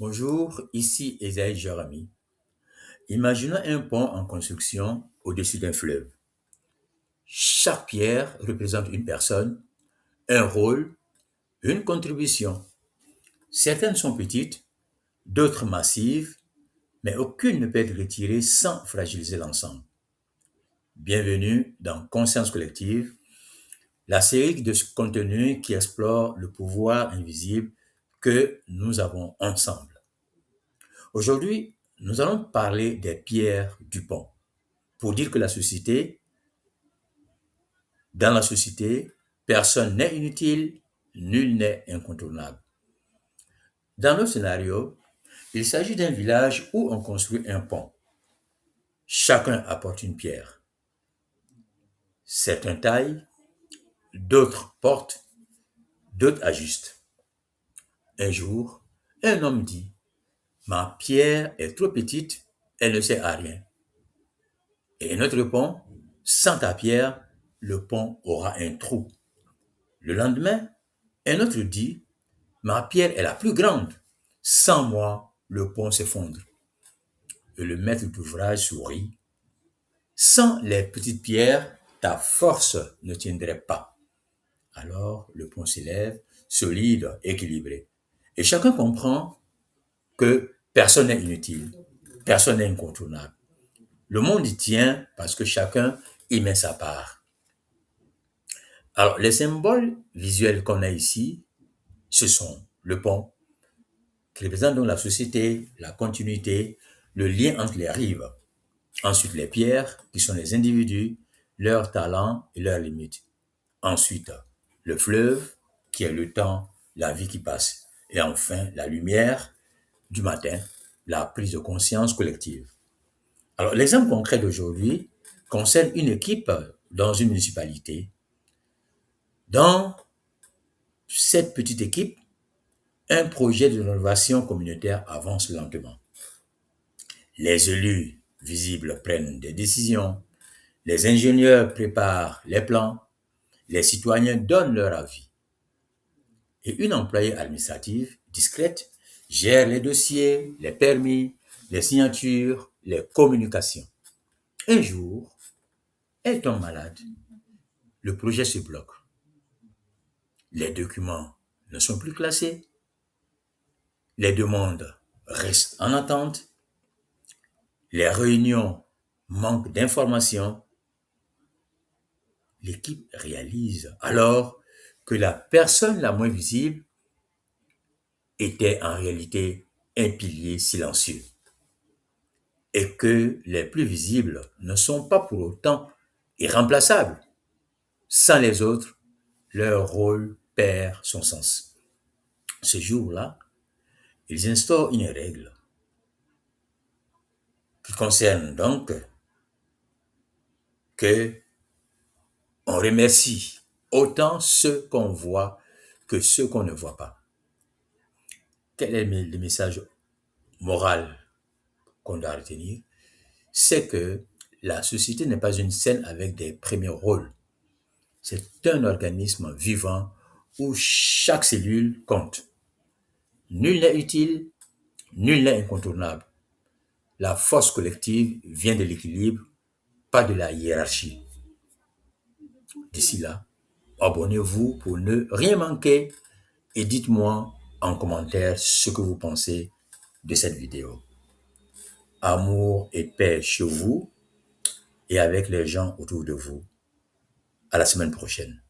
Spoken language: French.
Bonjour, ici Esaïe Jarami. Imaginons un pont en construction au-dessus d'un fleuve. Chaque pierre représente une personne, un rôle, une contribution. Certaines sont petites, d'autres massives, mais aucune ne peut être retirée sans fragiliser l'ensemble. Bienvenue dans Conscience collective, la série de contenus qui explore le pouvoir invisible que nous avons ensemble. Aujourd'hui, nous allons parler des pierres du pont pour dire que dans la société, personne n'est inutile, nul n'est incontournable. Dans notre scénario, il s'agit d'un village où on construit un pont. Chacun apporte une pierre. Certains taillent, d'autres portent, d'autres ajustent. Un jour, un homme dit, ma pierre est trop petite, elle ne sert à rien. Et un autre répond, sans ta pierre, le pont aura un trou. Le lendemain, un autre dit, ma pierre est la plus grande. Sans moi, le pont s'effondre. Et le maître d'ouvrage sourit. Sans les petites pierres, ta force ne tiendrait pas. Alors le pont s'élève, solide, équilibré. Et chacun comprend que personne n'est inutile, personne n'est incontournable. Le monde y tient parce que chacun y met sa part. Alors les symboles visuels qu'on a ici, ce sont le pont, qui représente donc la société, la continuité, le lien entre les rives. Ensuite, les pierres, qui sont les individus, leurs talents et leurs limites. Ensuite, le fleuve, qui est le temps, la vie qui passe. Et enfin, la lumière du matin, la prise de conscience collective. Alors, l'exemple concret d'aujourd'hui concerne une équipe dans une municipalité. Dans cette petite équipe, un projet de rénovation communautaire avance lentement. Les élus visibles prennent des décisions, les ingénieurs préparent les plans, les citoyens donnent leur avis. Et une employée administrative discrète gère les dossiers, les permis, les signatures, les communications. Un jour, elle tombe malade. Le projet se bloque. Les documents ne sont plus classés. Les demandes restent en attente. Les réunions manquent d'informations. L'équipe réalise alors que la personne la moins visible était en réalité un pilier silencieux et que les plus visibles ne sont pas pour autant irremplaçables. Sans les autres, leur rôle perd son sens. Ce jour-là, ils instaurent une règle qui concerne donc que on remercie autant ceux qu'on voit que ceux qu'on ne voit pas. Quel est le message moral qu'on doit retenir? C'est que la société n'est pas une scène avec des premiers rôles. C'est un organisme vivant où chaque cellule compte. Nul n'est utile, nul n'est incontournable. La force collective vient de l'équilibre, pas de la hiérarchie. D'ici là, abonnez-vous pour ne rien manquer et dites-moi en commentaire ce que vous pensez de cette vidéo. Amour et paix chez vous et avec les gens autour de vous. À la semaine prochaine.